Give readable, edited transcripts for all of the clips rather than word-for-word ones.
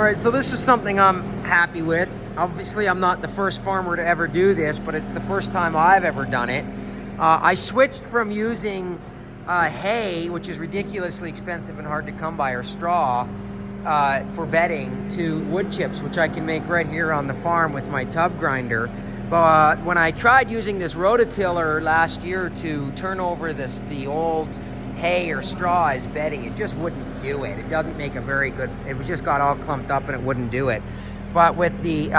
All right, so this is something I'm happy with. Obviously, I'm not the first farmer to ever do this, but it's the first time I've ever done it. I switched from using hay, which is ridiculously expensive and hard to come by, or straw for bedding, to wood chips, which I can make right here on the farm with my tub grinder. But when I tried using this rototiller last year to turn over the old hay or straw as bedding, it just wouldn't do it. It doesn't make a very good, it just got all clumped up and it wouldn't do it. But with the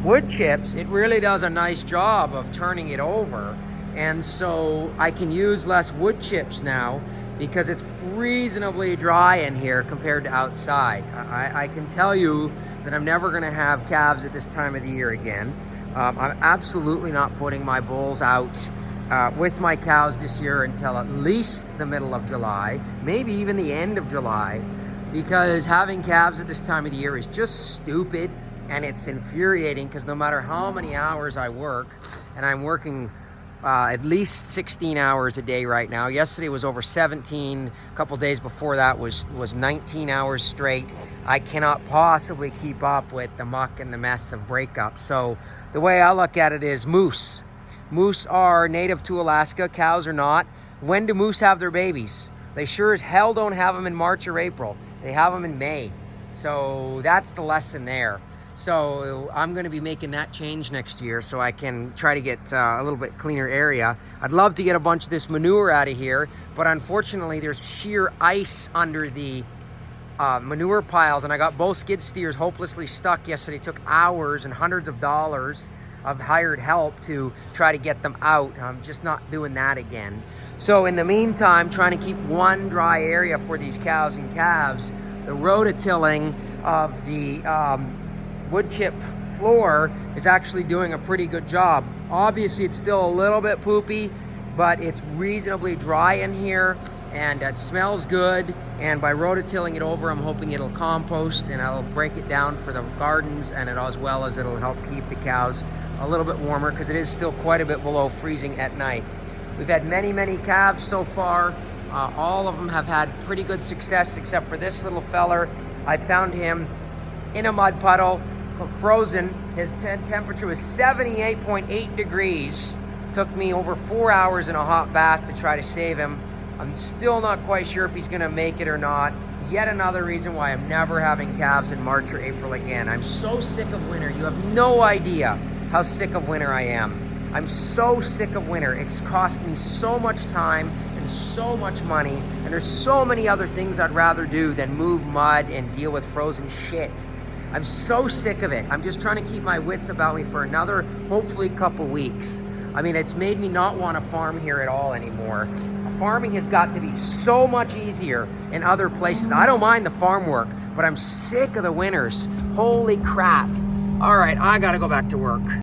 wood chips, it really does a nice job of turning it over. And so I can use less wood chips now because it's reasonably dry in here compared to outside. I can tell you that I'm never gonna have calves at this time of the year again. I'm absolutely not putting my bulls out with my cows this year until at least the middle of July, maybe even the end of July, because having calves at this time of the year is just stupid, and it's infuriating because no matter how many hours I work, and I'm working at least 16 hours a day right now. Yesterday was over 17. A couple days before that was 19 hours straight. I cannot possibly keep up with the muck and the mess of breakups. So the way I look at it is moose. Moose are native to Alaska, cows are not. When do moose have their babies? They sure as hell don't have them in March or April. They have them in May. So that's the lesson there. So I'm going to be making that change next year so I can try to get a little bit cleaner area. I'd love to get a bunch of this manure out of here, but unfortunately there's sheer ice under the manure piles, and I got both skid steers hopelessly stuck yesterday. It took hours and hundreds of dollars of hired help to try to get them out. I'm just not doing that again. So in the meantime, trying to keep one dry area for these cows and calves, the rototilling of the wood chip floor is actually doing a pretty good job. Obviously it's still a little bit poopy, but it's reasonably dry in here and it smells good, and by rototilling it over, I'm hoping it'll compost and I'll break it down for the gardens, and as well as it'll help keep the cows a little bit warmer because it is still quite a bit below freezing at night. We've had many calves so far. All of them have had pretty good success except for this little feller. I found him in a mud puddle, frozen. His temperature was 78.8 degrees. Took me over 4 hours in a hot bath to try to save him. I'm still not quite sure if he's gonna make it or not. Yet another reason why I'm never having calves in March or April again. I'm so sick of winter. You have no idea how sick of winter I am. I'm so sick of winter. It's cost me so much time and so much money, and there's so many other things I'd rather do than move mud and deal with frozen shit. I'm so sick of it. I'm just trying to keep my wits about me for another, hopefully, couple weeks. I mean, it's made me not want to farm here at all anymore. Farming has got to be so much easier in other places. I don't mind the farm work, but I'm sick of the winters. Holy crap. All right, I gotta go back to work.